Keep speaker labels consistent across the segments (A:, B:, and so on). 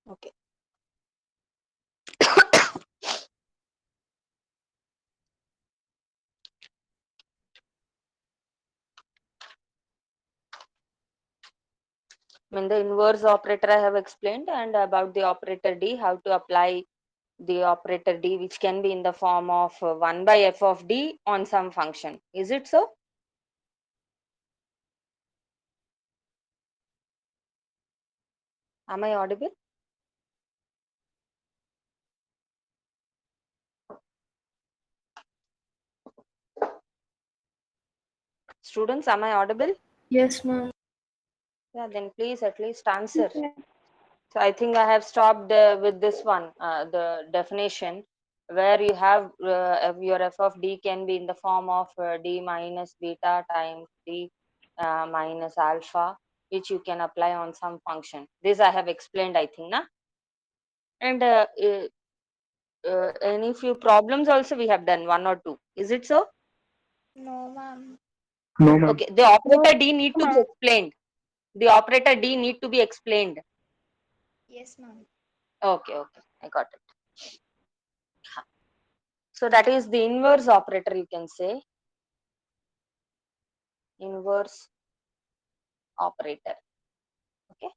A: Okay. I mean, the inverse operator I have explained, and about the operator D, how to apply the operator D, which can be in the form of 1 by f of D on some function. Is it so? Am I audible? Students, am I audible?
B: Yes, ma'am.
A: Yeah, then please at least answer.
B: Yeah.
A: So I think I have stopped with this one, the definition, where you have your f of D can be in the form of D minus beta times D minus alpha, which you can apply on some function. This I have explained, I think, na? And any few problems also we have done, one or two. Is it so?
B: No, ma'am.
C: No, ma'am.
A: Okay, the
B: No,
A: operator D need to be
B: ma'am.
A: explained. The operator D need to be explained.
B: Yes, ma'am.
A: Okay, okay, I got it. So that is the inverse operator, you can say. Inverse operator. Okay.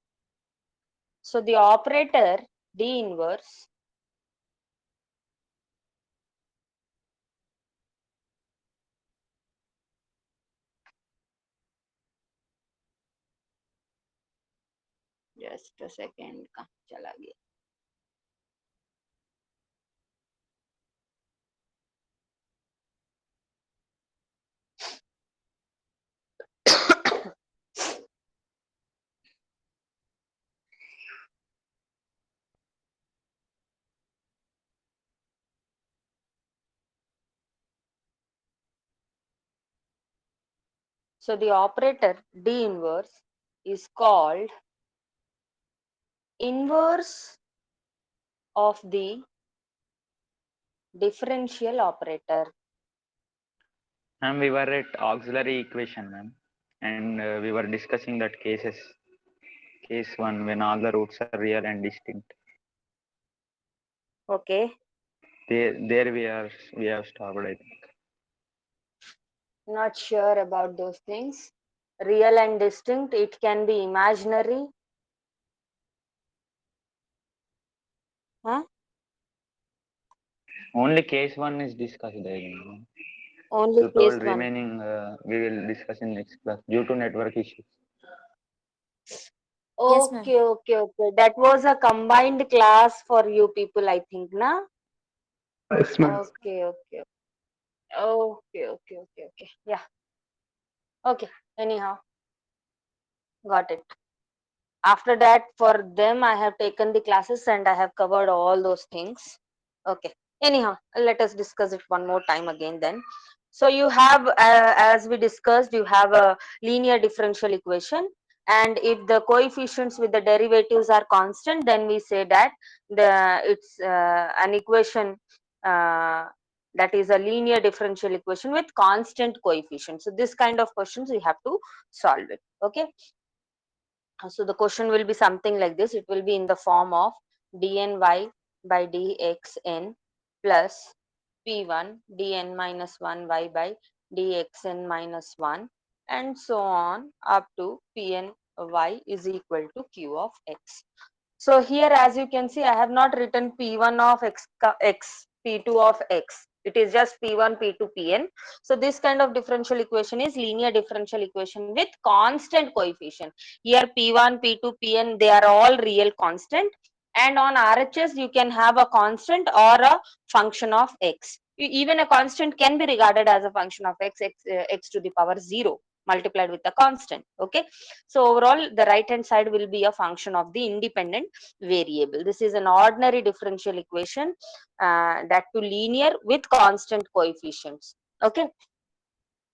A: So the operator D inverse just a second. चला गया. So the operator D inverse is called inverse of the differential operator.
C: Ma'am, we were at auxiliary equation, ma'am, and we were discussing that case one when all the roots are real and distinct.
A: Okay.
C: There we have stopped. I think.
A: Not sure about those things. Real and distinct, it can be imaginary. Huh?
C: Only case one is discussed. I think. Ma'am.
A: Only
C: You
A: case
C: told
A: one.
C: remaining we will discuss in next class due to network issues.
B: Yes, ma'am.
A: Okay, okay, okay. That was a combined class for you people, I think, na?
C: Yes, ma'am.
A: Okay, okay. Okay, okay, okay, okay. Yeah. Okay. Anyhow, got it. After that, for them, I have taken the classes and I have covered all those things. Okay. Anyhow, let us discuss it one more time again then. So you have, as we discussed, you have a linear differential equation, and if the coefficients with the derivatives are constant, then we say that it's an equation uh, that is a linear differential equation with constant coefficient. So this kind of questions we have to solve it. Okay. So the question will be something like this. It will be in the form of dny by dxn plus p1 dn minus 1 y by dxn minus 1, and so on up to pn y is equal to q of x. So here, as you can see, I have not written P1 of x, P2 of x. It is just P1, P2, Pn. So this kind of differential equation is linear differential equation with constant coefficient. Here P1, P2, Pn, they are all real constant. And on RHS, you can have a constant or a function of x. Even a constant can be regarded as a function of x to the power 0 multiplied with a constant. Okay. So overall, the right hand side will be a function of the independent variable. This is an ordinary differential equation, that to linear with constant coefficients. Okay.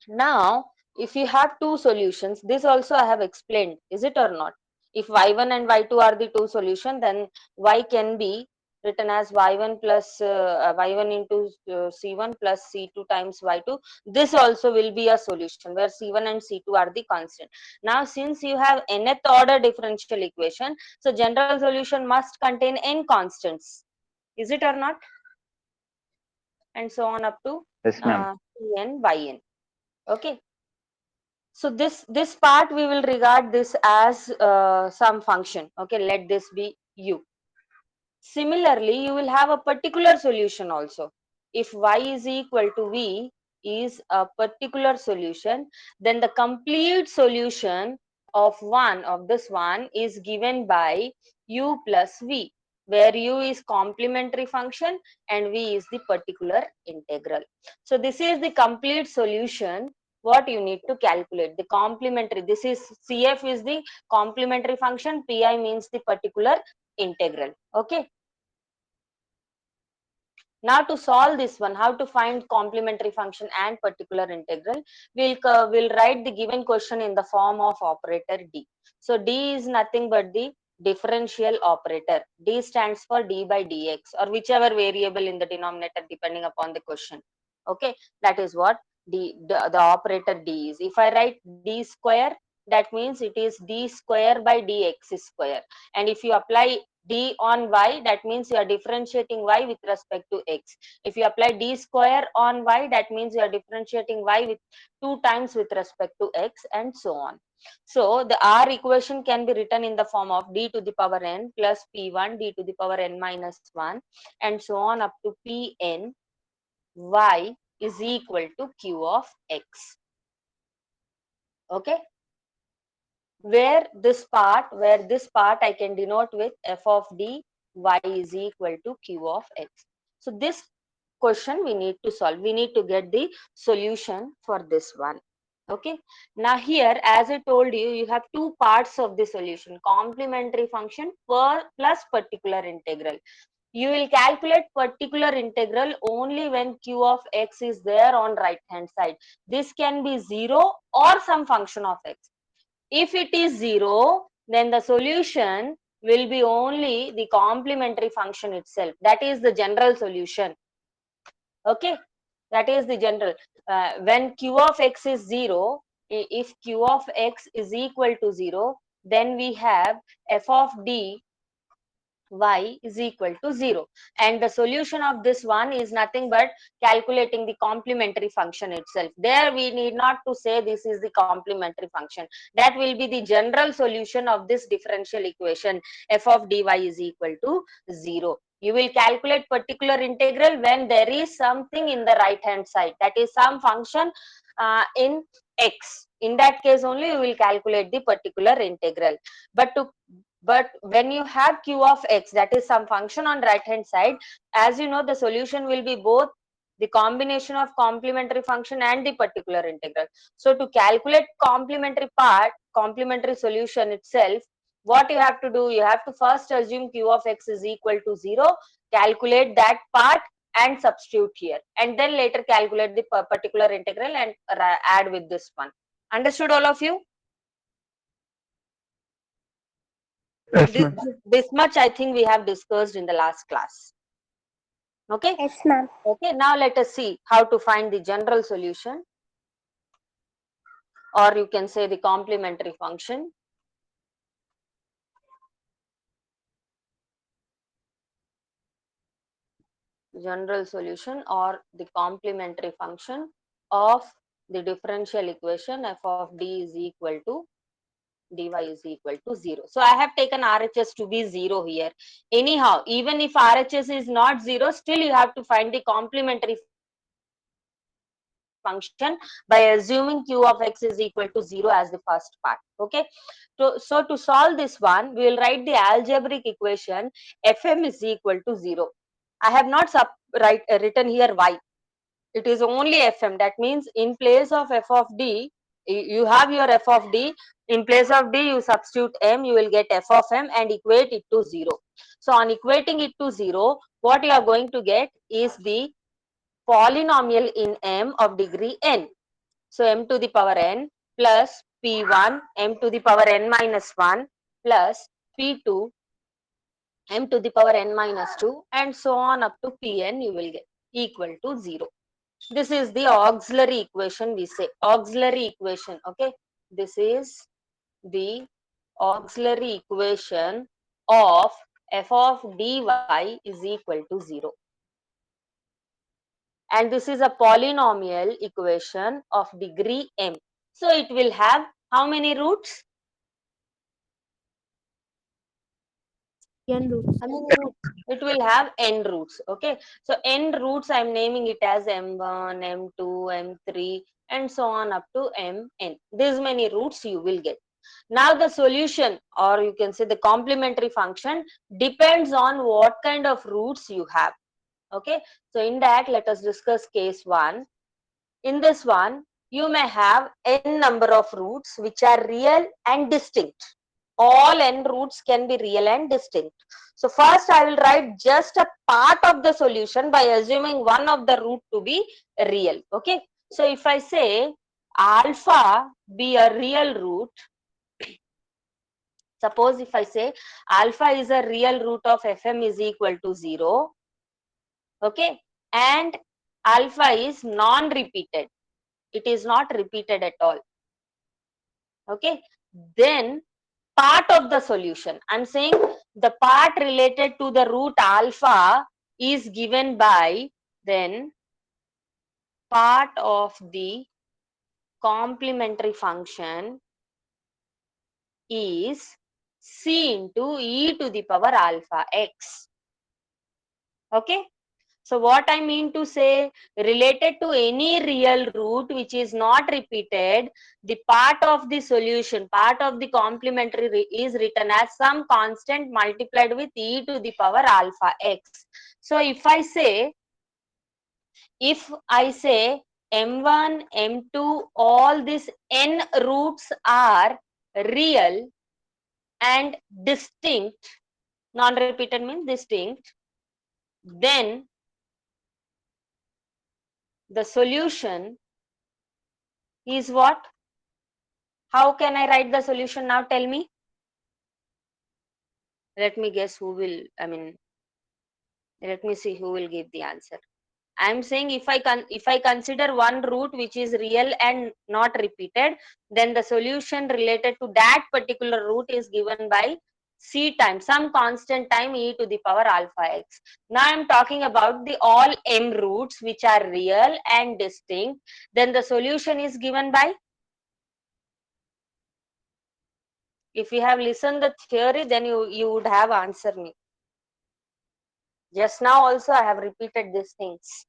A: Now, if you have two solutions, this also I have explained, is it or not? If y1 and y2 are the two solutions, then y can be written as y1 plus y1 into c1 plus c2 times y2. This also will be a solution where c1 and c2 are the constant. Now since you have nth order differential equation, so general solution must contain n constants. Is it or not? And so on up to
C: Yes, ma'am.
A: Cn by n. Okay. So this part we will regard this as some function. Okay, let this be u. Similarly, you will have a particular solution also. If y is equal to v is a particular solution, then the complete solution of this one is given by u plus v, where u is complementary function and v is the particular integral. So this is the complete solution what you need to calculate. The complementary, this is CF is the complementary function, PI means the particular integral. Okay. Now to solve this one, how to find complementary function and particular integral, we'll write the given question in the form of operator D. So D is nothing but the differential operator. D stands for d by dx, or whichever variable in the denominator depending upon the question. Okay, that is what the operator D is. If I write D square, that means it is d square by dx square. And if you apply d on y, that means you are differentiating y with respect to x. If you apply d square on y, that means you are differentiating y with 2 times with respect to x, and so on. So the R equation can be written in the form of d to the power n plus p1 d to the power n minus 1, and so on up to pn y is equal to q of x. Okay, where this part I can denote with f of d y is equal to q of x. So this question we need to solve. We need to get the solution for this one. Okay. Now here, as I told you, you have two parts of the solution: complementary function plus particular integral. You will calculate particular integral only when q of x is there on right hand side. This can be 0 or some function of x. If it is 0, then the solution will be only the complementary function itself. That is the general solution. Okay, that is the general. When q of x is 0, if q of x is equal to 0, then we have f of d y is equal to 0, and the solution of this one is nothing but calculating the complementary function itself. There we need not to say this is the complementary function. That will be the general solution of this differential equation. F of dy is equal to 0. You will calculate particular integral when there is something in the right hand side, that is some function in x. In that case only you will calculate the particular integral. But when you have q of x, that is some function on right hand side, as you know, the solution will be both the combination of complementary function and the particular integral. So to calculate complementary solution itself, what you have to do, you have to first assume q of x is equal to 0, calculate that part and substitute here, and then later calculate the particular integral and add with this one. Understood, all of you?
D: Yes,
A: This,
D: ma'am.
A: this much I think we have discussed in the last class. Okay.
E: Yes, ma'am.
A: Okay, now let us see how to find the general solution, or you can say the complementary function. General solution or the complementary function of the differential equation f of d is equal to dy is equal to 0. So I have taken RHS to be 0 here. Anyhow, even if RHS is not 0, still you have to find the complementary function by assuming q of x is equal to 0 as the first part. Okay. So to solve this one, we will write the algebraic equation fm is equal to 0. I have not written here y. It is only fm. That means in place of f of d, you have your f of d. In place of d, you substitute m, you will get f of m and equate it to 0. So on equating it to 0, what you are going to get is the polynomial in m of degree n. So m to the power n plus p1 m to the power n minus 1 plus p2 m to the power n minus 2 and so on up to Pn you will get equal to 0. This is the auxiliary equation we say. Auxiliary equation, okay. This is the auxiliary equation of f of dy is equal to 0. And this is a polynomial equation of degree m. So it will have how many roots?
B: N roots.
A: How many roots? It will have n roots. Okay. So n roots I am naming it as m1, m2, m3 and so on up to mn. These many roots you will get. Now the solution, or you can say the complementary function, depends on what kind of roots you have. Okay. So in that, let us discuss case 1. In this one, you may have n number of roots which are real and distinct. All n roots can be real and distinct. So first I will write just a part of the solution by assuming one of the root to be real. Okay. So if I say alpha be a real root, suppose if I say alpha is a real root of fm is equal to 0, okay, and alpha is non-repeated. It is not repeated at all. Okay, then part of the solution, I'm saying the part related to the root alpha is given by, then part of the complementary function is c into e to the power alpha x. Okay. So what I mean to say, related to any real root which is not repeated, the part of the solution, part of the complementary is written as some constant multiplied with e to the power alpha x. So if I say m1, m2, all these n roots are real and distinct, non-repeated means distinct, then the solution is what? How can I write the solution now? Tell me. Let me guess who will, let me see who will give the answer. I am saying if I consider one root which is real and not repeated, then the solution related to that particular root is given by c times some constant time e to the power alpha x. Now I am talking about the all m roots which are real and distinct. Then the solution is given by, if you have listened the theory, then you would have answered me. Just now also I have repeated these things.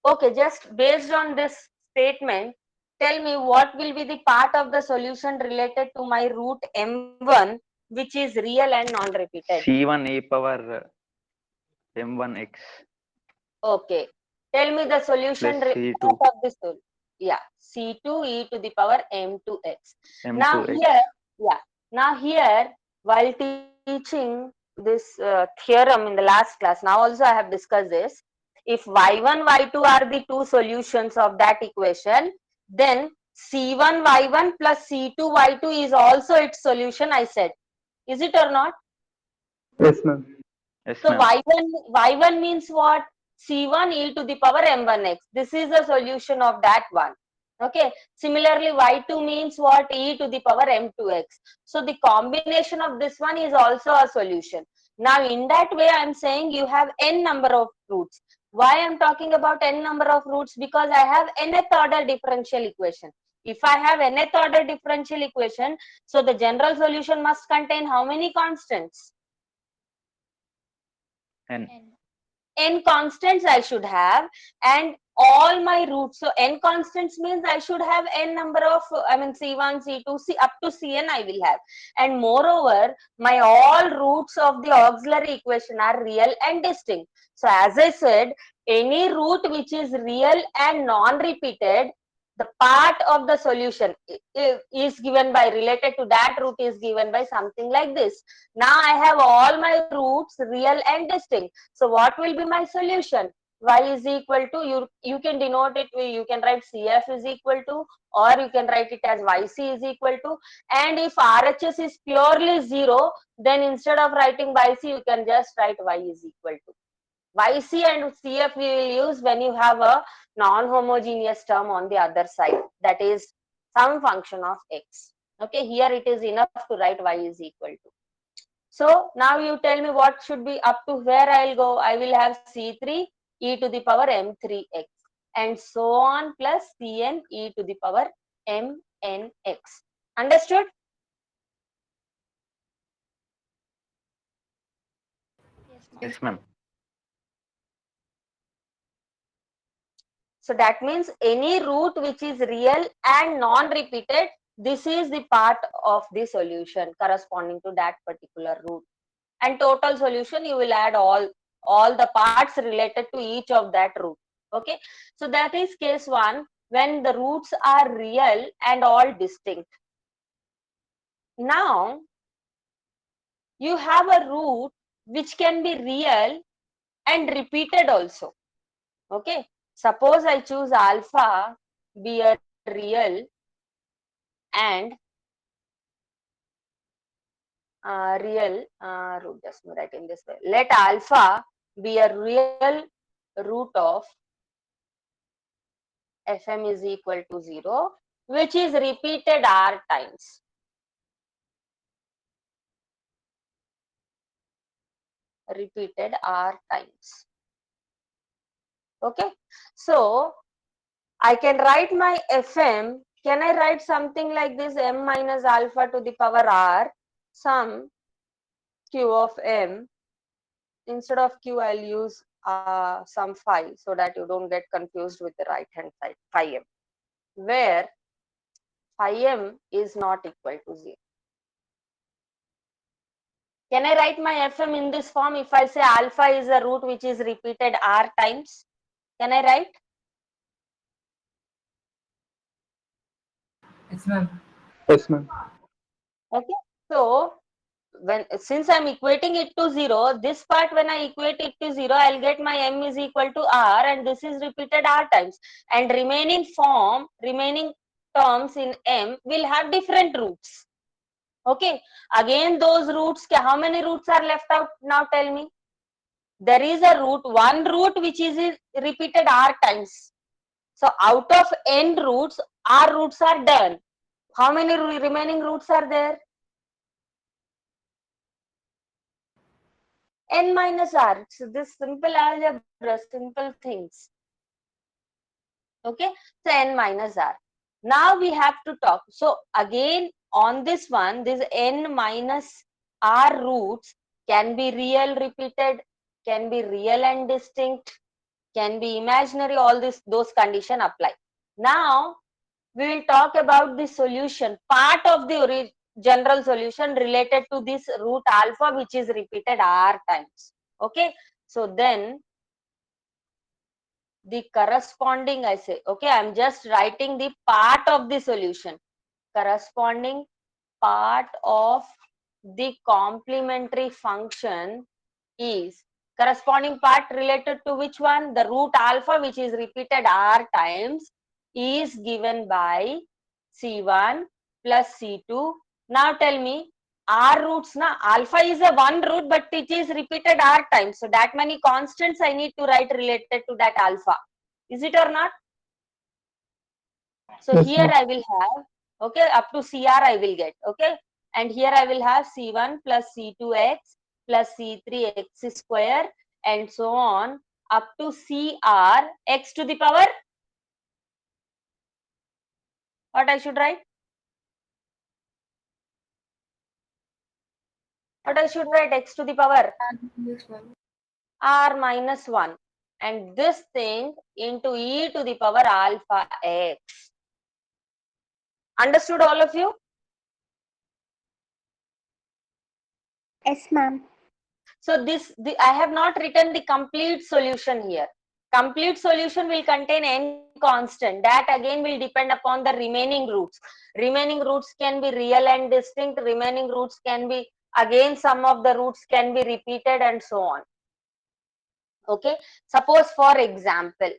A: Okay, just based on this statement, tell me what will be the part of the solution related to my root m1 which is real and non-repeated.
C: C1 e power m1x
A: Okay, tell me the solution
C: plus C2
A: part of this. Yeah, c2 e to the power m2x. Now
C: m2x.
A: here, yeah, now here while teaching this theorem in the last class, now also I have discussed this. If y1, y2 are the two solutions of that equation, then c1 y1 plus c2 y2 is also its solution, I said. Is it or not?
D: Yes, ma'am.
C: Yes,
A: So
C: ma'am.
A: y1 means what? c1 e to the power m1x. This is the solution of that one. Okay. Similarly, y2 means what? E to the power m2x. So the combination of this one is also a solution. Now in that way, I'm saying you have n number of roots. Why I'm talking about n number of roots? Because I have nth order differential equation. If I have nth order differential equation, so the general solution must contain how many constants?
C: N.
A: N constants I should have, and all my roots. So n constants means I should have n number of, c1, c2, c up to cn I will have. And moreover, my all roots of the auxiliary equation are real and distinct. So as I said, any root which is real and non-repeated, the part of the solution is given by, related to that root is given by something like this. Now I have all my roots real and distinct. So what will be my solution? y is equal to, you can denote it, you can write CF is equal to, or you can write it as YC is equal to. And if RHS is purely 0, then instead of writing YC, you can just write Y is equal to. YC and CF we will use when you have a non-homogeneous term on the other side, that is some function of x. Okay, here it is enough to write Y is equal to. So now you tell me what should be up to where I'll go. I will have C3 e to the power m3x and so on, plus Cn e to the power mnx. Understood?
B: Yes, ma'am.
C: Yes, ma'am.
A: So that means any root which is real and non-repeated, this is the part of the solution corresponding to that particular root. And total solution, you will add all the parts related to each of that root. Okay, so that is case 1, when the roots are real and all distinct. Now you have a root which can be real and repeated also. Okay, suppose I choose alpha be a real and root, just write in this way, let alpha be a real root of Fm is equal to 0, which is repeated r times. Repeated r times. Okay, so I can write my Fm. Can I write something like this, m minus alpha to the power r, some q of m. Instead of q, I'll use some phi, so that you don't get confused with the right hand side, phi m, where phi m is not equal to 0. Can I write my Fm in this form if I say alpha is a root which is repeated r times? Can I write?
E: Yes, ma'am.
D: Yes, ma'am.
A: Okay. So since I'm equating it to 0, this part when I equate it to 0, I'll get my m is equal to r, and this is repeated r times. And remaining terms in m will have different roots. Okay. Again, those roots, how many roots are left out now? Tell me. There is a root, one root which is repeated r times. So out of n roots, r roots are done. How many remaining roots are there? N minus r. So this simple algebra, simple things. Okay, so n minus r. Now we have to talk. So again on this one, this n minus r roots can be real repeated, can be real and distinct, can be imaginary. All those conditions apply. Now we will talk about the solution, part of the general solution related to this root alpha which is repeated r times. Okay, so then the corresponding, I say, okay, I'm just writing the part of the solution, corresponding part of the complementary function is corresponding part related to which one? The root alpha which is repeated r times is given by C1 plus C2. Now tell me, r roots, na alpha is a one root, but it is repeated r times. So that many constants I need to write related to that alpha. Is it or not? So
D: Yes,
A: here
D: ma'am.
A: I will have, okay, up to CR I will get, okay. And here I will have C1 plus C2x plus C3x square and so on up to CR x to the power. What I should write? What I should write? X to the power
E: Yes, ma'am.
A: r minus 1. And this thing into e to the power alpha x. Understood all of you?
B: Yes, ma'am.
A: So I have not written the complete solution here. Complete solution will contain n constant. That again will depend upon the remaining roots. Remaining roots can be real and distinct. Remaining roots can be, again, some of the roots can be repeated and so on. Okay, suppose for example,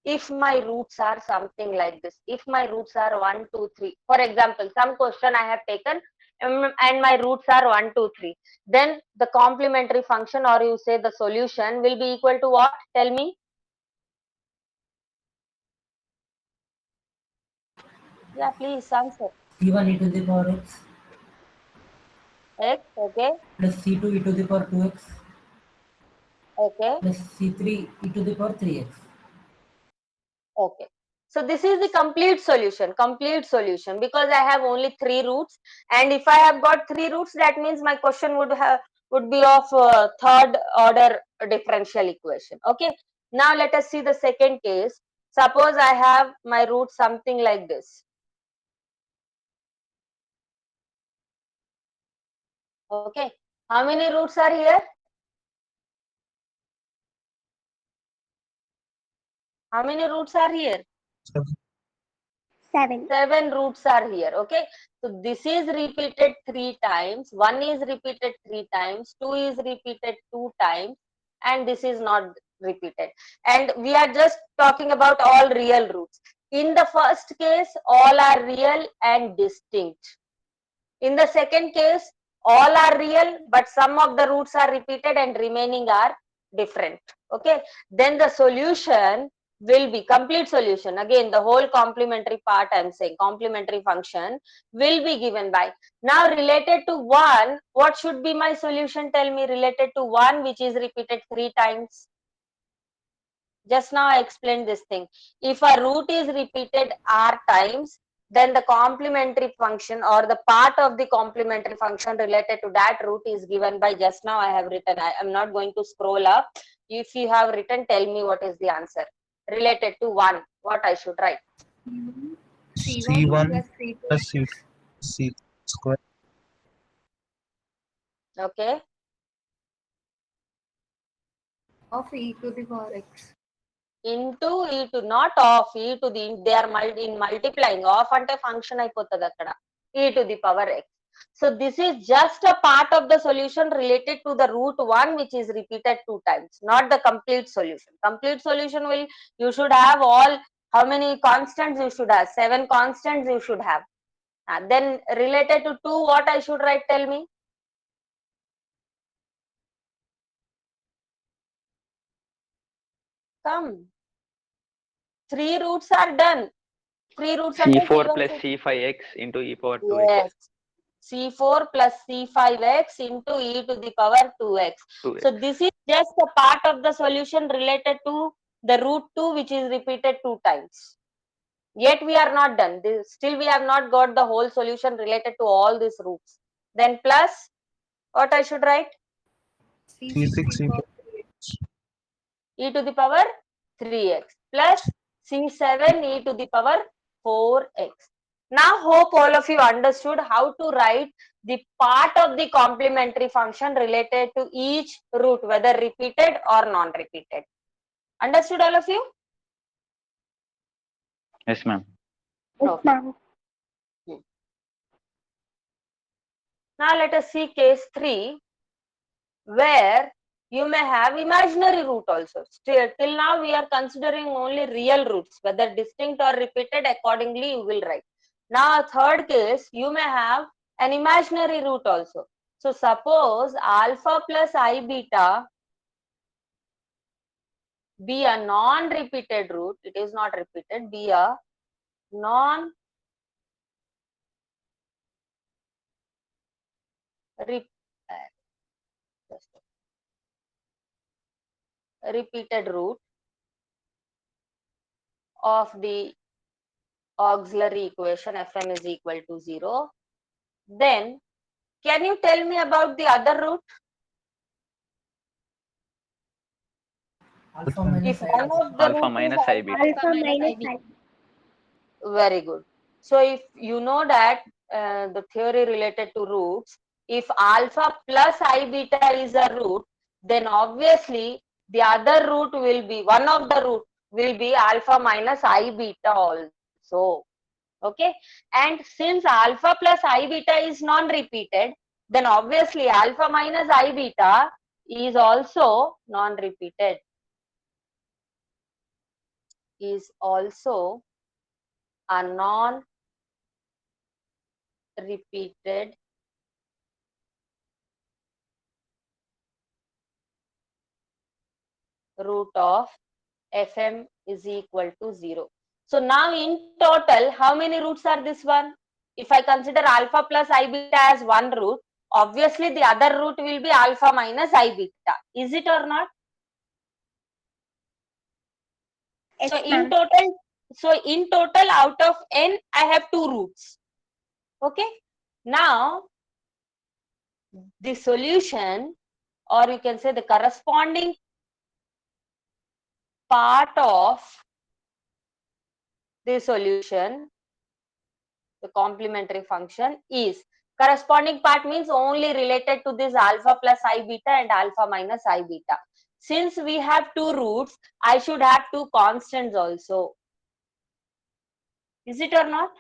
A: if my roots are something like this, if my roots are 1 2 3, for example, some question I have taken, and my roots are 1 2 3, then the complementary function, or you say the solution, will be equal to what? Tell me. Yeah, please answer.
E: C1 e to the power x
A: X, okay,
E: plus C2 e to the power 2x
A: okay,
E: plus C3 e to the power 3x.
A: okay. So this is the complete solution, because I have only 3 roots, and if I have got 3 roots, that means my question would be of third order differential equation. Okay. Now let us see the second case. Suppose I have my root something like this. Okay. How many roots are here? How many roots are here?
B: 7.
A: 7 roots are here. Okay. So this is repeated 3 times. 1 is repeated 3 times. 2 is repeated 2 times. And this is not repeated. And we are just talking about all real roots. In the first case, all are real and distinct. In the second case, all are real, but some of the roots are repeated and remaining are different. Okay. Then the solution will be complete solution. Again, the whole complementary part I'm saying, complementary function will be given by. Now related to 1, what should be my solution? Tell me, related to 1 which is repeated 3 times. Just now I explained this thing. If a root is repeated r times, then the complementary function or the part of the complementary function related to that root is given by, just now I have written. I am not going to scroll up. If you have written, tell me what is the answer. Related to 1, what I should write?
F: C1 plus C square.
A: Okay.
G: Of e to the power x.
A: Into e to, not of, e to the, they are in multiplying. Of ante function అయిపోతది అక్కడ, e to the power x. So this is just a part of the solution related to the root 1 which is repeated 2 times, not the complete solution. Complete solution will, you should have all, how many constants you should have? 7 constants you should have. Then related to 2, what I should write? Tell me. Come. 3 roots are done. 3 roots అంటే
C: C4
A: C1
C: plus C5x into e power 2x.
A: yes. C4 plus C5x into e to the power 2x.
C: 2x.
A: So this is just a part of the solution related to the root 2 which is repeated 2 times. Yet we are not done. Still we have not got the whole solution related to all these roots. Then plus, what I should write?
F: C6 into
A: E to the power 3x plus C7 e to the power 4x. Now hope all of you understood how to write the part of the complementary function related to each root, whether repeated or non-repeated. Understood all of you?
C: Yes, ma'am.
B: Yes,
A: Okay.
B: ma'am.
A: Now let us see case 3, where you may have imaginary root also. Till now we are considering only real roots, whether distinct or repeated, accordingly you will write. Now third case, you may have an imaginary root also. So suppose alpha plus I beta be a non-repeated root, it is not repeated, be a repeated root of the auxiliary equation Fm is equal to 0, then can you tell me about the other root?
E: Alpha minus
A: If
E: I
A: one
E: beta.
A: of the
C: Alpha
A: root
C: minus
A: is
C: I beta.
B: Alpha minus I.
A: very good. So if you know that the theory related to roots, if alpha plus I beta is a root, then obviously the other root will be, one of the root will be alpha minus I beta also. Okay, and since alpha plus I beta is non-repeated, then obviously alpha minus I beta is also non-repeated. Is also a non-repeated root of Fm is equal to 0. So now in total, how many roots are this one? If I consider alpha plus I beta as one root, obviously the other root will be alpha minus I beta. Is it or not?
B: Yes,
A: So
B: ma'am.
A: in total out of n, I have two roots. Okay. Now the solution, or you can say the corresponding part of the solution, the complementary function is, corresponding part means only related to this alpha plus I beta and alpha minus I beta. Since we have two roots, I should have two constants also. Is it or not?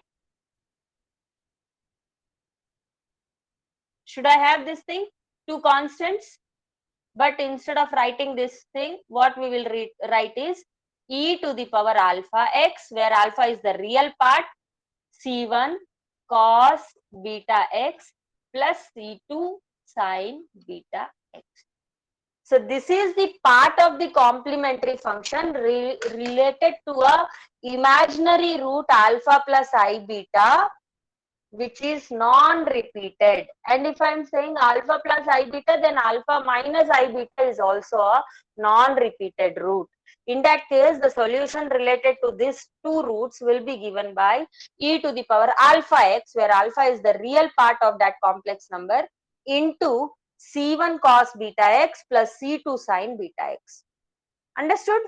A: Should I have this thing? Two constants? But instead of writing this thing, what we will write is e to the power alpha x, where alpha is the real part, c1 cos beta x plus c2 sin beta x. So this is the part of the complementary function related to a imaginary root alpha plus I beta, which is non-repeated. And if I'm saying alpha plus I beta, then alpha minus I beta is also a non-repeated root. In that case, the solution related to these two roots will be given by e to the power alpha x, where alpha is the real part of that complex number, into c1 cos beta x plus c2 sin beta x. Understood?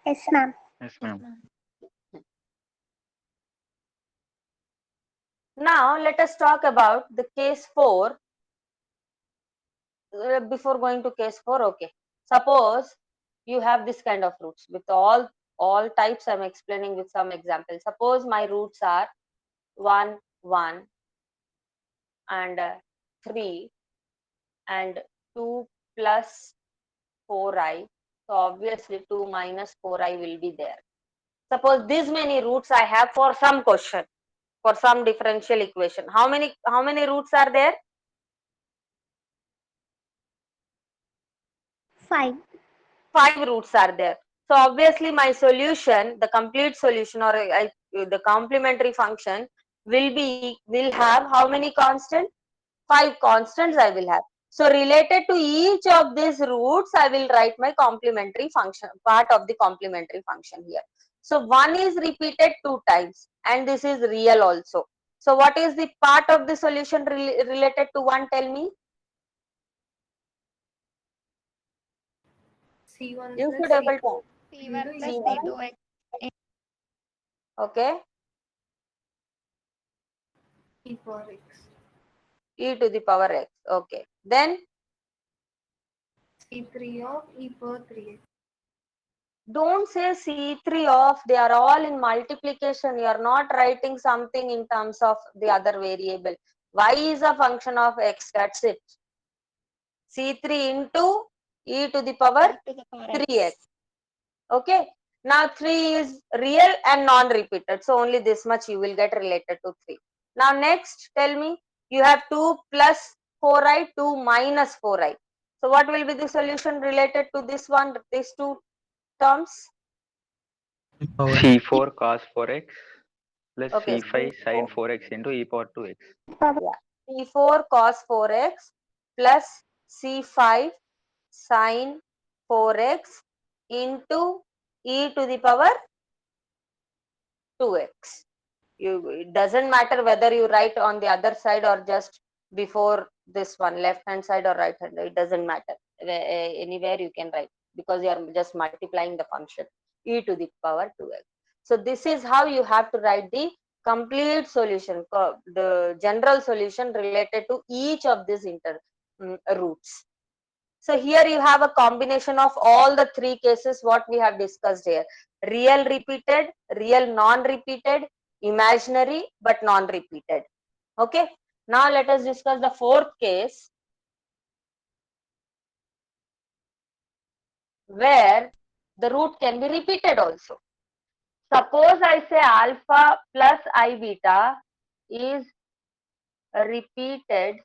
B: Yes, ma'am.
C: Yes, ma'am.
A: Now let us talk about the case 4. Before going to case 4, okay, suppose you have this kind of roots with all types. I'm explaining with some examples. Suppose my roots are 1 1 and 3 and 2 plus 4i. So obviously 2 minus 4i will be there. Suppose this many roots I have for some question, for some differential equation. How many roots are there?
B: 5.
A: 5 roots are there. So obviously my solution, the complete solution, or the complementary function will have how many constants? 5 constants I will have. So related to each of these roots, I will write my complementary function, part of the complementary function here. So 1 is repeated 2 times and this is real also. So what is the part of the solution related to 1? Tell me.
G: C1
A: You
G: plus
A: should able to.
B: C1 plus
A: C1.
B: C2x.
A: Okay.
G: e power x.
A: E to the power x. Okay. Then
G: C3 of e power 3x.
A: don't say C3 of, they are all in multiplication. You are not writing something in terms of the other variable. Y is a function of x, that's it. C3 into e to the power
B: To the power
A: 3x. Okay. Now 3 is real and non-repeated. So only this much you will get related to 3. Now next, tell me, you have 2 plus 4i, 2 minus 4i. So what will be the solution related to this one, these two terms?
F: Power
C: C4 cos 4x plus
A: Okay,
C: C5 sin 4x into e power 2x.
A: C4 cos 4x plus C5 sin 4x into e to the power 2x. It doesn't matter whether you write on the other side or just before this one, left hand side or right hand. It doesn't matter. Anywhere you can write, because you are just multiplying the function e to the power 2x. So this is how you have to write the complete solution, the general solution related to each of these roots. So here you have a combination of all the three cases what we have discussed here: real repeated, real non-repeated, imaginary but non-repeated. Okay. Now let us discuss the fourth case. where the root can be repeated also. Suppose I say alpha plus I beta is repeated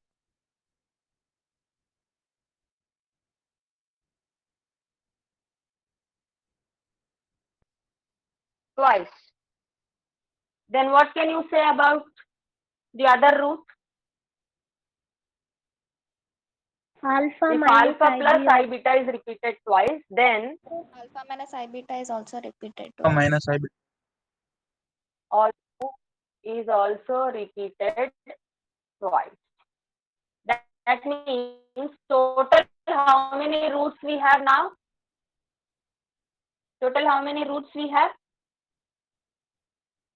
A: twice. Then what can you say about the other root?
B: Alpha
A: If
B: minus
A: alpha plus
B: IB.
A: I beta is repeated twice, then
H: Alpha minus I beta is also repeated
F: Alpha
H: twice.
F: minus I beta.
A: also is also repeated twice. That means total how many roots we have now? Total how many roots we have?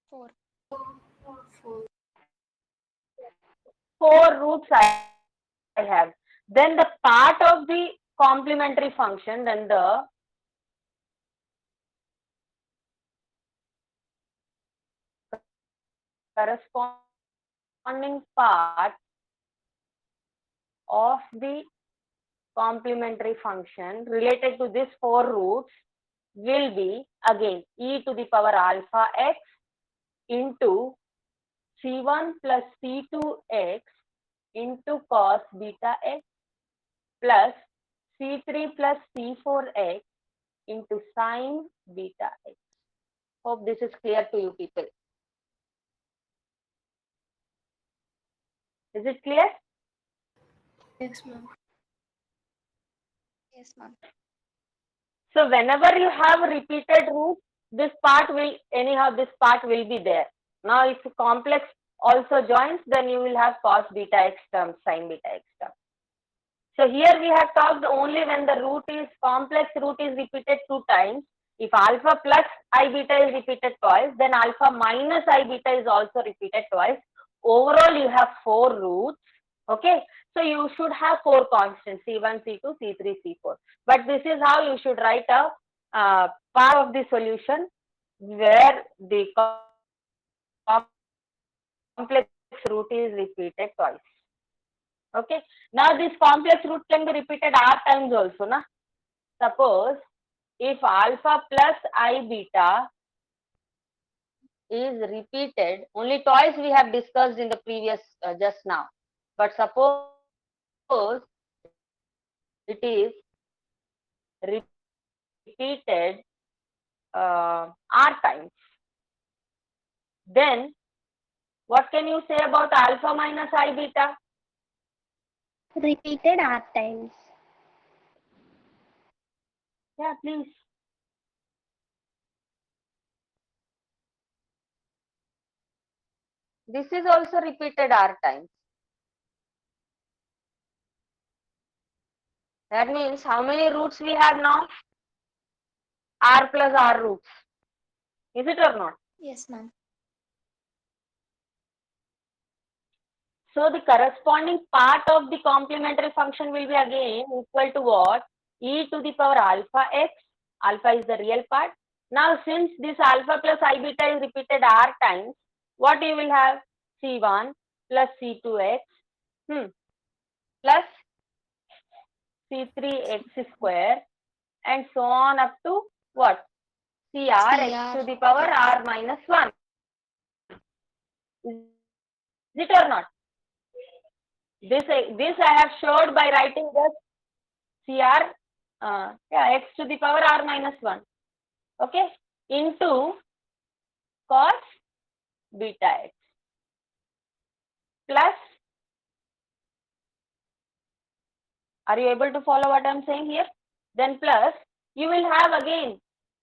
H: 4.
A: 4 roots I have. Then the part of the complementary function, then the corresponding part of the complementary function related to these 4 roots will be again e to the power alpha x into c1 plus c2x into cos beta x plus c3 plus c4x into sin beta x. Hope this is clear to you people. Is it clear?
G: Yes, ma'am.
H: Yes, ma'am.
A: So whenever you have repeated roots, this part will be there. Now if complex also joins, then you will have cos beta x term, sin beta x term. So here we have talked only when the complex root is repeated 2 times. If alpha plus I beta is repeated twice, then alpha minus I beta is also repeated twice. Overall you have 4 roots. Okay, so you should have 4 constants, C1, C2, C3, C4. But this is how you should write a part of the solution where the complex root is repeated twice. Okay, now this complex root can be repeated r times also. Na? Suppose if alpha plus I beta is repeated, only twice we have discussed in the previous just now. But suppose it is repeated r times, then what can you say about alpha minus I beta?
B: Repeated R times.
A: Yeah, please. This is also repeated r times. That means how many roots we have now? R plus r roots. Is it or not?
H: Yes, ma'am.
A: So the corresponding part of the complementary function will be again equal to what? E to the power alpha x. Alpha is the real part. Now since this alpha plus I beta is repeated r times, what you will have? C1 plus C2x plus C3x square and so on up to what? CR x to the power r minus 1. Is it or not? This I have showed by writing just CR x to the power r minus 1. Okay, into cos beta x plus, are you able to follow what I am saying here? Then plus, you will have again,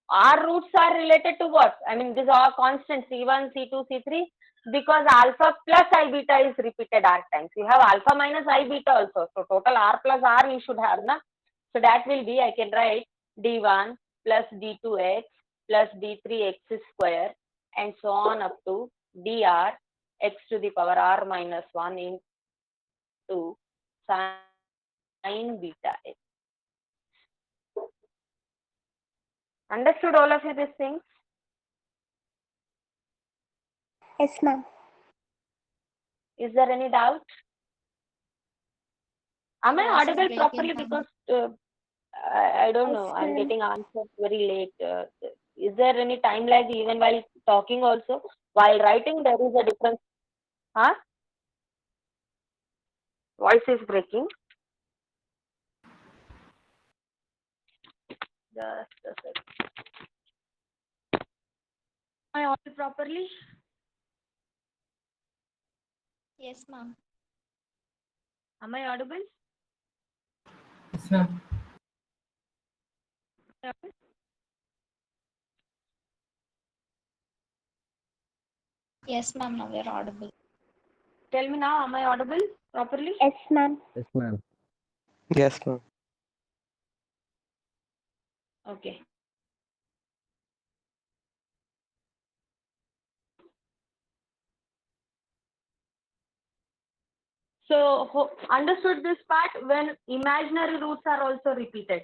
A: R roots are related to what? I mean, these are constant C1, C2, C3, because alpha plus I beta is repeated R times. You have alpha minus I beta also. So total R plus R you should have, na? So that will be, I can write D1 plus D2x plus D3x square and so on up to dr x to the power r minus 1 into sin beta x. Understood all of you these things?
B: Yes, ma'am.
A: Is there any doubt? Am I
H: Voice is
A: audible
H: breaking,
A: properly?
H: ma'am.
A: Because I don't know.
B: Yes,
A: I'm
B: ma'am.
A: getting answers very late. Is there any time lag even while talking also? While writing, there is a difference. Huh? Voice is breaking. Just a second. Am I audible properly?
H: Yes, ma'am.
A: Am I audible?
E: Yes, ma'am.
H: Yes, ma'am. Now we're audible.
A: Tell me now, am I audible properly?
B: Yes, ma'am.
F: Yes, ma'am.
D: Yes, ma'am.
A: Okay. So understood this part when imaginary roots are also repeated.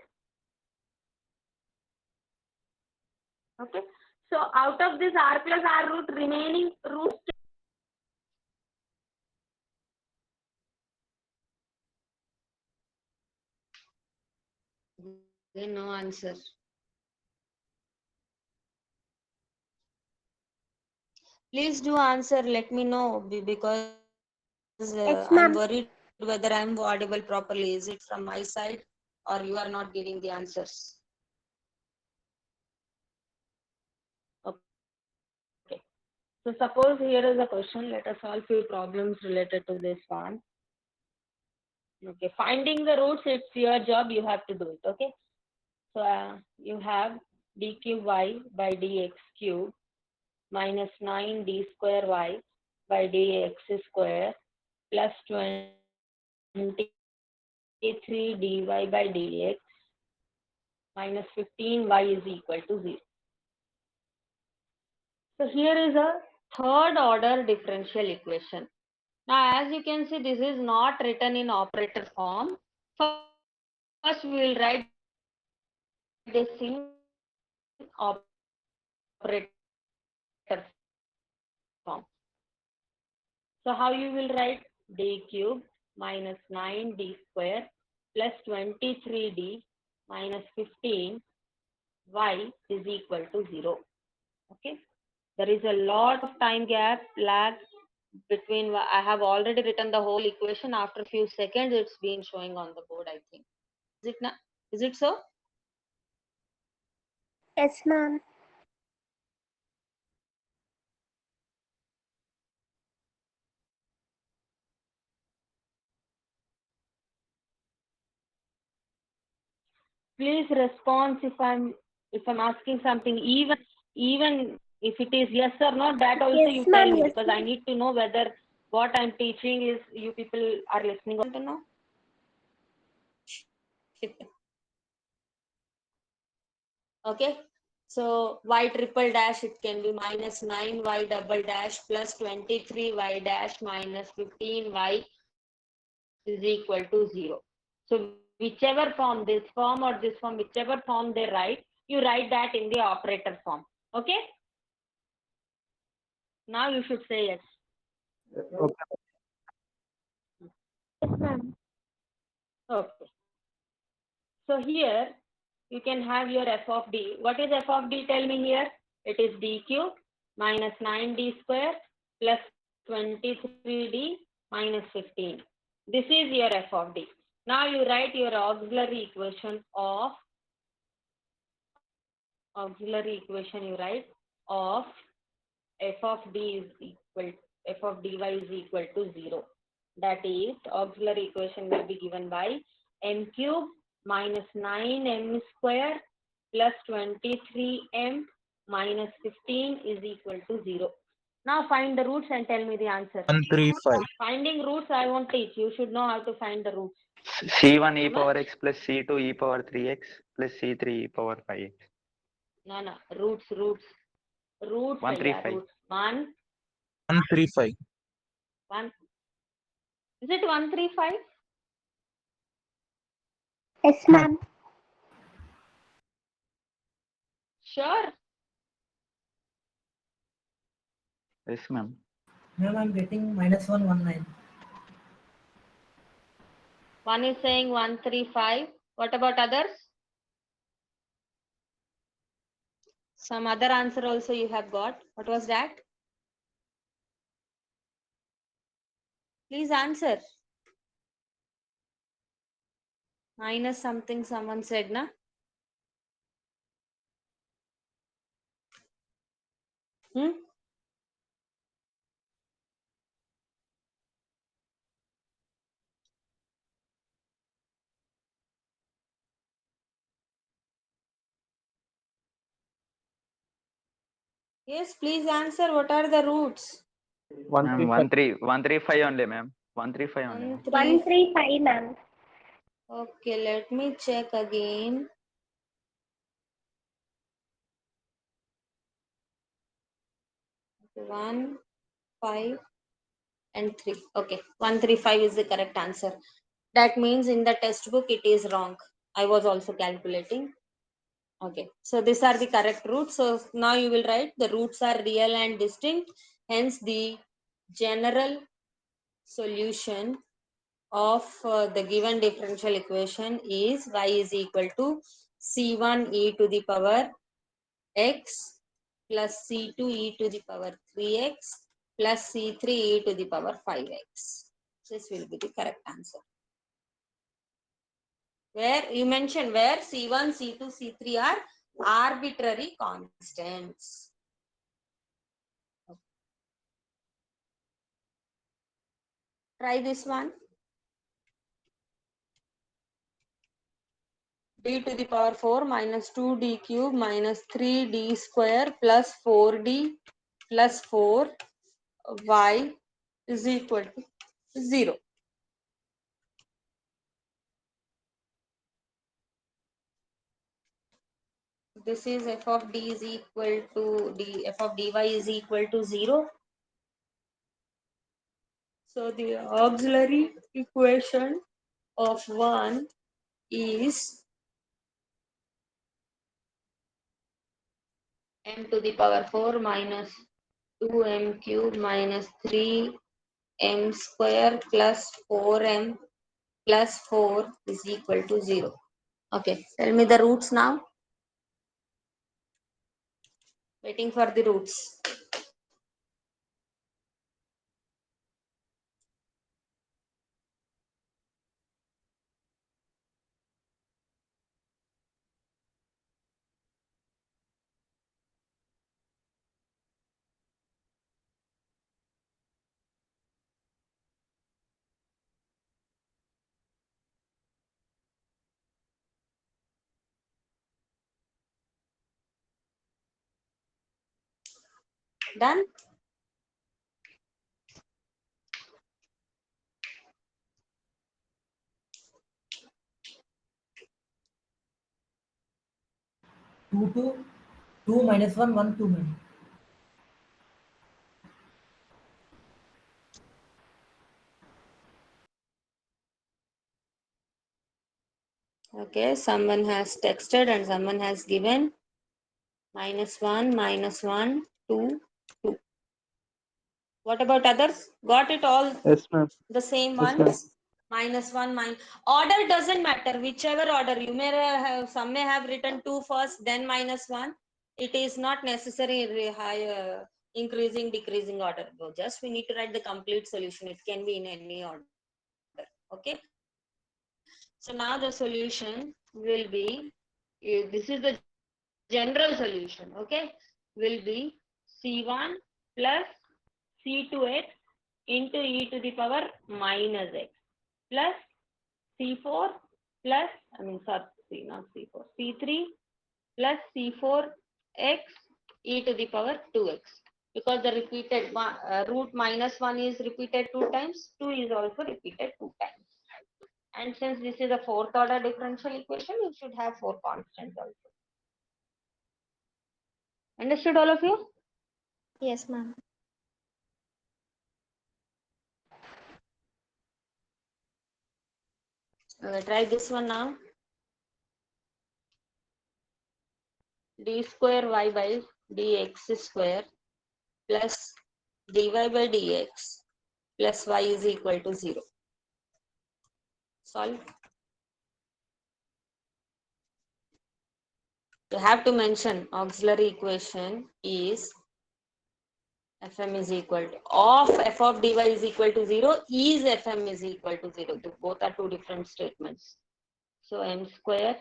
A: Okay. So out of this r plus r root, remaining roots. No answer. Please do answer. Let me know because
B: Yes,
A: I'm
B: ma'am.
A: worried whether I'm audible properly. Is it from my side or you are not giving the answers? Okay. So suppose here is a question. Let us solve few problems related to this one. Okay. Finding the roots, it's your job. You have to do it. Okay. So you have d cube y by dx cube minus 9d square y by dx square plus 23 dy by dx minus 15y is equal to 0. So here is a third order differential equation. Now as you can see, this is not written in operator form. First we will write this in operator form. So how you will write d cube minus 9d square plus 23d minus 15 y is equal to 0. Okay. There is a lot of time gap lag between. I have already written the whole equation. After a few seconds, it's been showing on the board, I think. Is it not? Is it so?
B: Yes, ma'am.
A: Please respond if I'm asking something, even if it is yes or no, that also
B: Yes,
A: you tell
B: ma'am.
A: me,
B: Yes,
A: because I
B: ma'am.
A: need to know whether what I'm teaching is you people are listening. Want to know? Okay. So y triple dash, it can be minus 9y double dash plus 23y dash minus 15y is equal to 0. So whichever form, this form or this form, whichever form they write, you write that in the operator form. Okay. Now you should say yes.
D: Okay.
B: Yes, ma'am.
A: Okay. So here you can have your f of d. What is f of d? Tell me here. It is d cube minus 9d square plus 23d minus 15. This is your f of d. Now you write your auxiliary equation of you write of f of d is equal f of dy is equal to 0. That is, auxiliary equation will be given by m cube minus 9m square plus 23m minus 15 is equal to 0. Now find the roots and tell me the answer.
F: 135.
A: Finding roots I won't teach. You should know how to find the roots.
C: C1 e
A: How
C: power
A: much?
C: x plus C2 e power 3x plus C3 e power 5x.
A: No. Roots. Roots.
C: 135.
A: Roots. 1.
F: 135.
A: Is it 135?
B: Yes, ma'am.
A: Sure.
C: Yes, ma'am.
E: Ma'am, I'm getting minus 119.
A: One is saying 135. What about others? Some other answer also you have got. What was that? Please answer. Minus something someone said, na? Hmm? Yes, please answer. What are the roots?
C: Ma'am,
D: 135.
C: 135 only, ma'am. 135 only, ma'am.
B: 135, ma'am.
A: Okay, let me check again. 1, 5, and 3. Okay, 135 is the correct answer. That means in the textbook it is wrong. I was also calculating. Okay, so these are the correct roots. So now you will write the roots are real and distinct. Hence, the general solution of the given differential equation is y is equal to c1 e to the power x plus c2 e to the power 3x plus c3 e to the power 5x. This will be the correct answer. Where you mentioned where c1, c2, c3 are arbitrary constants. Try this one. D to the power 4 minus 2d cube minus 3d square plus 4d plus 4y is equal to 0. This is f of d is equal to d, f of dy is equal to 0. So the auxiliary equation of 1 is m to the power 4 minus 2m cube minus 3m square plus 4m plus 4 is equal to 0. Okay, tell me the roots now. Waiting for the roots. Done?
E: Two minus one, 1, 2, ma'am.
A: Okay, someone has texted and someone has given -1, -1, 2, 2. What about others? Got it all
D: Yes, ma'am.
A: the same
D: Yes, ma'am.
A: ones? -1, order doesn't matter, whichever order. You may have, some may have written 2 first, then -1. It is not necessary high, increasing, decreasing order. Just we need to write the complete solution. It can be in any order. Okay. So now the solution will be, this is the general solution, okay, will be C1 plus C2x into e to the power minus x plus C4 plus, sorry, not C4, C3 plus C4x e to the power 2x. Because the repeated root -1 is repeated 2 times, 2 is also repeated 2 times. And since this is a fourth order differential equation, you should have 4 constants also. Understood, all of you?
G: Yes, ma'am.
A: Okay, try this one now. D square y by dx square plus dy by dx plus y is equal to 0. Solve. You have to mention auxiliary equation is Fm is equal to of f of dy is equal to 0 is Fm is equal to 0. Both are two different statements. So m square,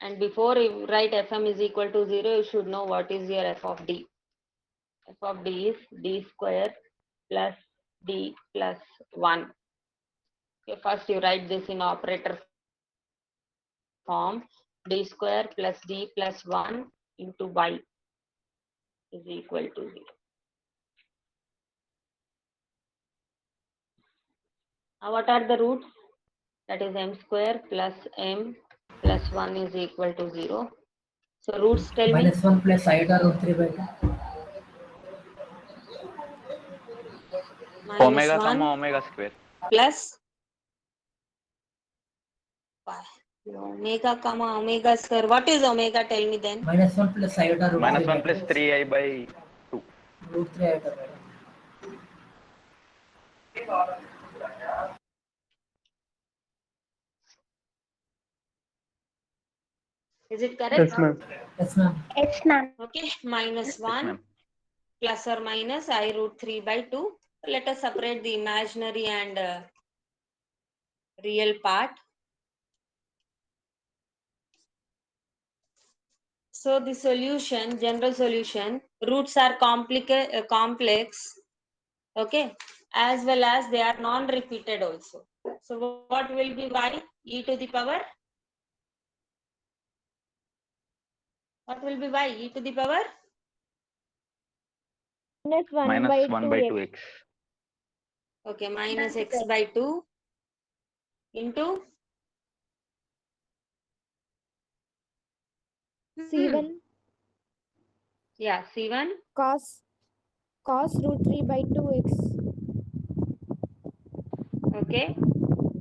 A: and before you write Fm is equal to 0, you should know what is your f of d. F of d is d square plus d plus 1. Okay, first you write this in operator form, d square plus d plus 1 into y is equal to 0. Now what are the roots? That is m square plus m plus 1 is equal to 0. So roots tell me.
E: -1 plus iota root 3 by 2.
A: Minus
C: Omega
A: 1
C: comma omega square.
A: plus omega comma omega square. What is omega? Tell me then.
E: -1 plus iota root 3
C: Minus
E: by
C: 1 plus
E: 2.
C: 3i by 2.
E: Root 3 iota by 2.
A: Is it correct?
D: Yes, ma'am.
E: Yes, ma'am.
B: Yes, ma'am.
A: Okay. Minus
C: Yes,
A: 1
C: ma'am.
A: plus or minus I root 3 by 2. Let us separate the imaginary and real part. So the solution, general solution, roots are complex, okay, as well as they are non-repeated also. So what will be y? E to the power? What will be y? E to the power?
G: Minus 1
C: Minus
G: by
C: 1 by
G: 2x.
C: 2x.
A: Okay, minus x by 2 into
G: C1
A: yeah, C1
G: cos root 3 by 2x
A: okay,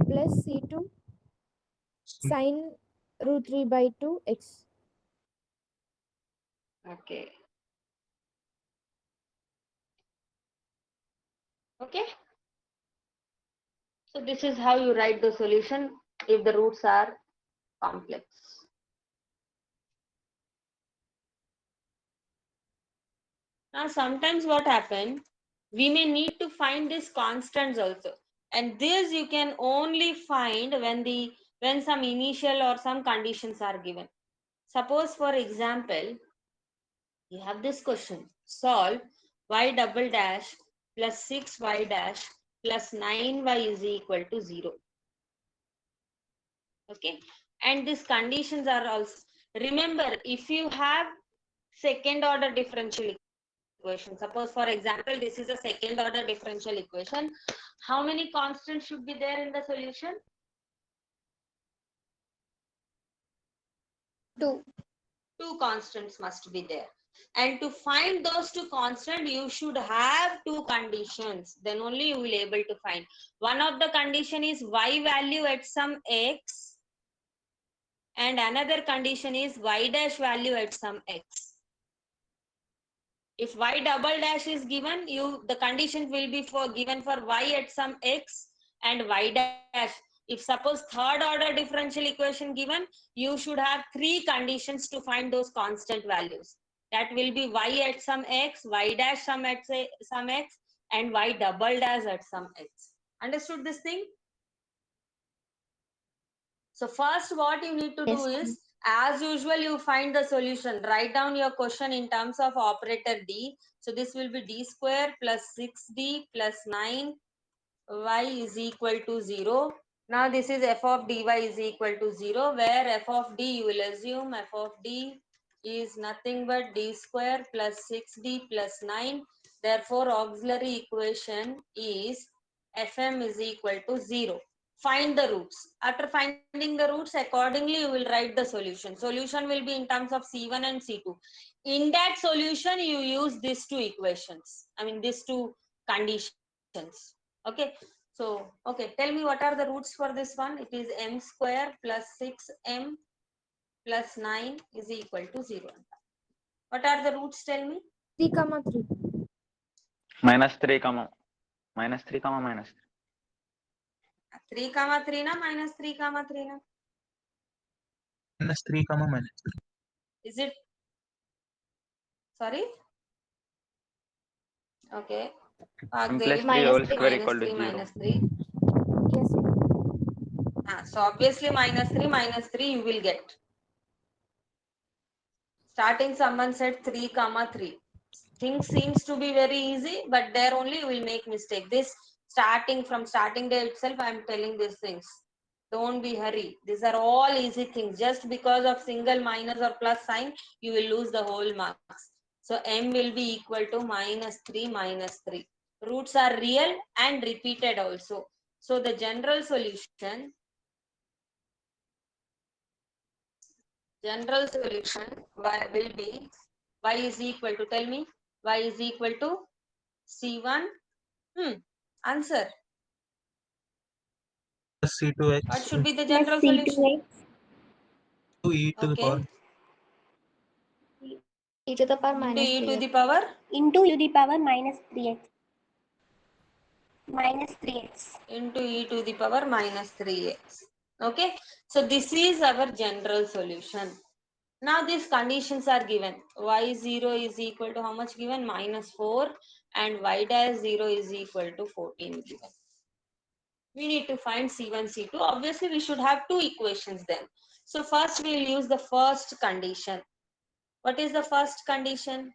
G: plus C2 sin root 3 by 2x.
A: okay, okay. So this is how you write the solution if the roots are complex. Now sometimes what happen, we may need to find these constants also, and this you can only find when some initial or some conditions are given. Suppose for example, you have this question, solve y double dash plus 6y dash plus 9y is equal to 0. Okay, and these conditions are also, remember, if you have second order differential equation, suppose for example this is a second order differential equation, how many constants should be there in the solution?
G: 2.
A: Two constants must be there, and to find those two constants you should have two conditions, then only you will able to find. One of the condition is y value at some x, and another condition is y dash value at some x. If y double dash is given, the condition will be for given for y at some x and y dash. If suppose third order differential equation given, you should have three conditions to find those constant values. That will be y at some x, y dash some at some x, and y double dash at some x. Understood this thing? So first what you need to do is, as usual, you find the solution. Write down your question in terms of operator d. So this will be d square plus 6d plus 9y is equal to 0. Now this is f of dy is equal to 0, where f of d, you will assume f of d is nothing but d square plus 6d plus 9. Therefore auxiliary equation is fm is equal to 0. Find the roots. After finding the roots, accordingly you will write the solution. Solution will be in terms of C1 and C2. In that solution, you use these two equations. I mean these two conditions. Okay. So, okay, tell me what are the roots for this one? It is m square plus 6m plus 9 is equal to 0. What are the roots? Tell me.
G: 3, 3.
C: Minus 3 comma minus 3 comma minus 3.
A: 3, 3 na minus 3, 3 na.
F: -3, -3.
A: Is it? Sorry? Okay.
C: M+3
H: Minus
C: whole
H: three.
C: square
A: minus
C: equal to
A: 3
C: 0.
A: minus 3.
G: Yes, ma'am.
A: So obviously minus 3 you will get. Starting someone said 3 comma 3. Things seems to be very easy, but there only you will make mistake. This from starting day itself, I am telling these things. Don't be hurry. These are all easy things. Just because of single minus or plus sign, you will lose the whole marks. So m will be equal to -3 minus 3. Roots are real and repeated also. So the general solution will be y is equal to, tell me, y is equal to C1. Answer.
F: Plus C2x
A: What should be the
B: Plus
A: general solution?
B: C2x.
F: to e to the power
A: Okay.
H: E to the power
A: Into
H: minus
A: e to
H: 3x.
A: the power
B: Into e to the power minus 3x. Minus 3x.
A: into e to the power minus 3x. Okay. So this is our general solution. Now these conditions are given. Y0 is equal to how much given? -4, and y dash 0 is equal to 14 given. We need to find C1, C2. Obviously, we should have two equations then. So first we will use the first condition. What is the first condition?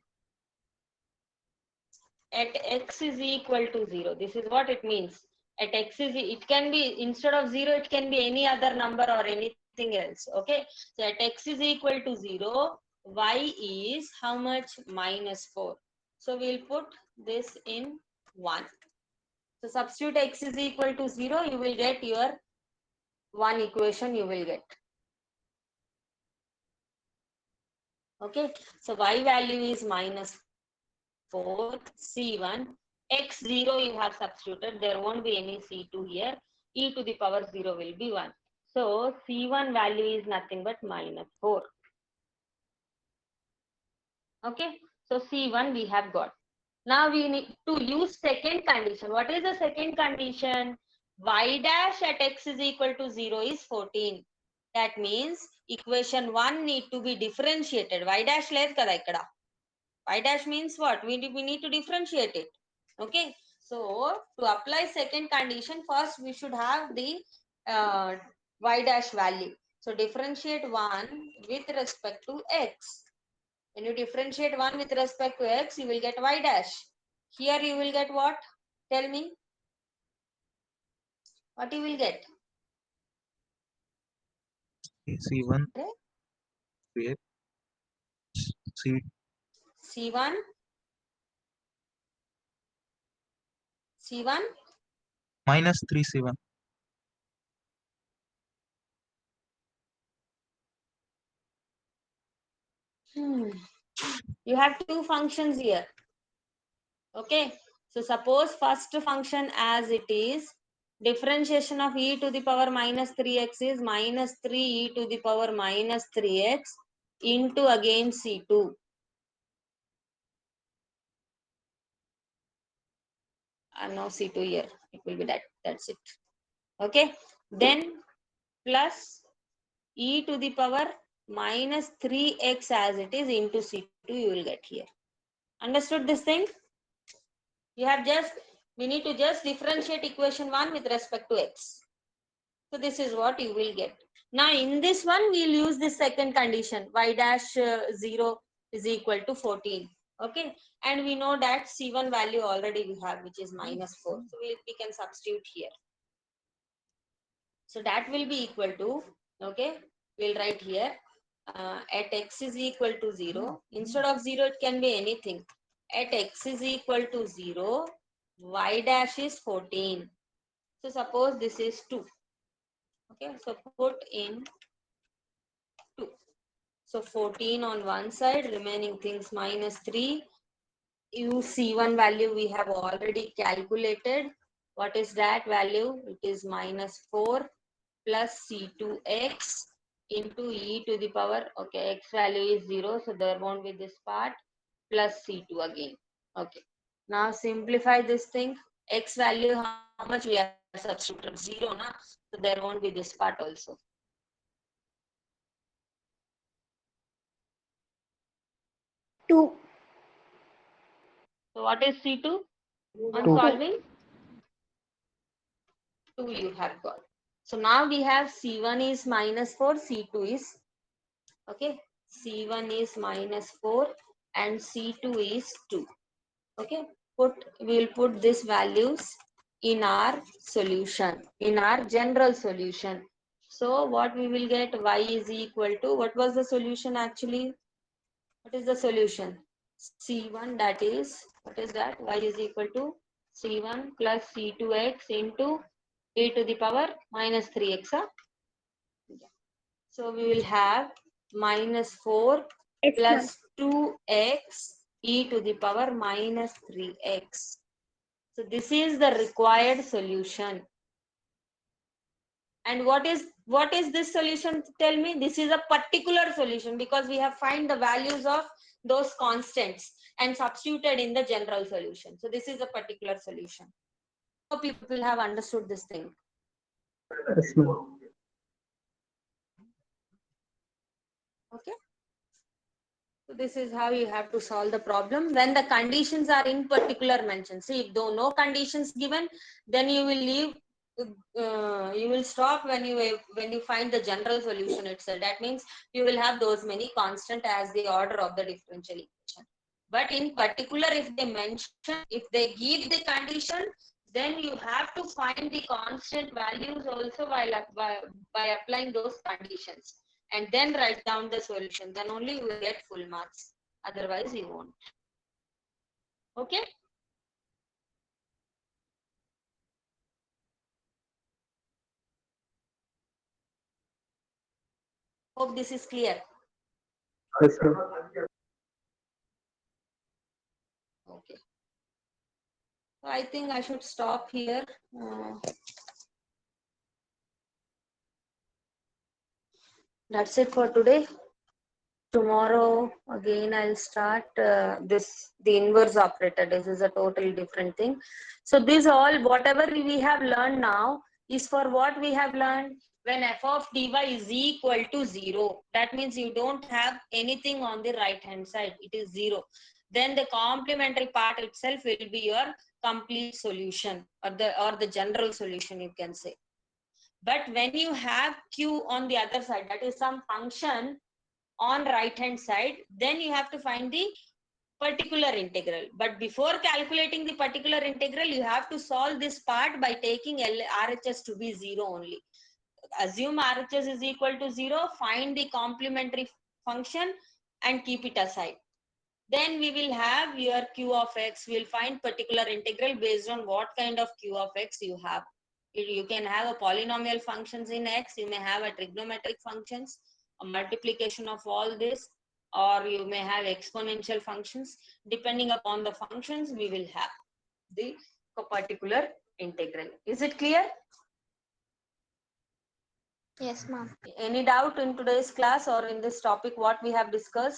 A: At x is equal to 0. This is what it means. At x is, it can be, instead of 0, it can be any other number or anything else. Okay. So at x is equal to 0, y is how much? -4. So we'll put this in 1. So substitute x is equal to 0, you will get your one equation you will get. Okay. So y value is -4, C1, x0 you have substituted, there won't be any C2 here, e to the power 0 will be 1. So C1 value is nothing but -4. Okay, so C1 we have got. Now we need to use second condition. What is the second condition? Y dash at x is equal to 0 is 14. That means equation 1 need to be differentiated. Y dash లేదు కదా ఇక్కడ. Y dash means what? We need to differentiate it. Okay. So to apply second condition, first we should have the y dash value. So differentiate 1 with respect to x. When you differentiate 1 with respect to x, you will get y dash. Here you will get what? Tell me. What you will get?
F: C1 3x C
A: C1. C1.
F: -3 C1.
A: You have two functions here. Okay. So suppose first function as it is, differentiation of e to the power -3x is -3 e to the power -3x into again C2. No C2 here. It will be that. That's it. Okay. Then plus e to the power -3x as it is into C2 you will get here. Understood this thing? You have just, we need to just differentiate equation 1 with respect to x. So this is what you will get. Now in this one, we will use the second condition, y dash 0 is equal to 14. Okay. And we know that C1 value already we have, which is -4. So we can substitute here. So that will be equal to, okay, we'll write here, at x is equal to 0. Instead of 0, it can be anything. At x is equal to 0, y dash is 14. So suppose this is 2. Okay, so put in 2. So 14 on one side, remaining things -3. C1 value we have already calculated. What is that value? It is -4 plus C2x into e to the power, okay, x value is 0, so there won't be this part, plus C2 again. Okay. Now simplify this thing. X value, how much we have substituted? 0, na? So there won't be this part also.
B: 2.
A: So what is C2 on
D: 2.
A: solving? 2 you have got. So now we have C1 is -4, C2 is, okay, C1 is -4 and C2 is 2. Okay, we'll put these values in our solution, in our general solution. So what we will get, y is equal to, what was the solution actually? What is the solution? C1, that is, what is that? Y is equal to C1 plus C2x into e to the power -3x. Huh? So we will have -4
B: Yes, ma'am.
A: plus 2x e to the power -3x. So this is the required solution. And what is this solution? Tell me. This is a particular solution because we have find the values of those constants and substituted in the general solution. So this is a particular solution. Hope people have understood this thing.
D: Yes, ma'am.
A: Okay. So this is how you have to solve the problem when the conditions are in particular mentioned. See, if though no conditions given, then you will leave. You will stop when you find the general solution itself. That means you will have those many constant as the order of the differential equation. But in particular, if they mention, if they give the condition, then you have to find the constant values also by applying those conditions. And then write down the solution. Then only you will get full marks. Otherwise, you won't. Okay. Hope this is clear.
D: Yes, ma'am.
A: Okay. So I think I should stop here. That's it for today. Tomorrow again I'll start the inverse operator. This is a totally different thing. So this all whatever we have learned now is for what we have learned. When f of dy is equal to 0, that means you don't have anything on the right hand side. It is 0. Then the complementary part itself will be your complete solution or the general solution, you can say. But when you have q on the other side, that is some function on right hand side, then you have to find the particular integral. But before calculating the particular integral, you have to solve this part by taking RHS to be 0 only. Assume RHS is equal to 0, find the complementary function and keep it aside. Then we will have your q of x. We'll find particular integral based on what kind of q of x you have. You can have a polynomial functions in x, you may have a trigonometric functions, a multiplication of all this, or you may have exponential functions. Depending upon the functions, we will have the particular integral. Is it clear?
H: Yes, ma'am.
A: Any doubt in today's class or in this topic what we have discussed?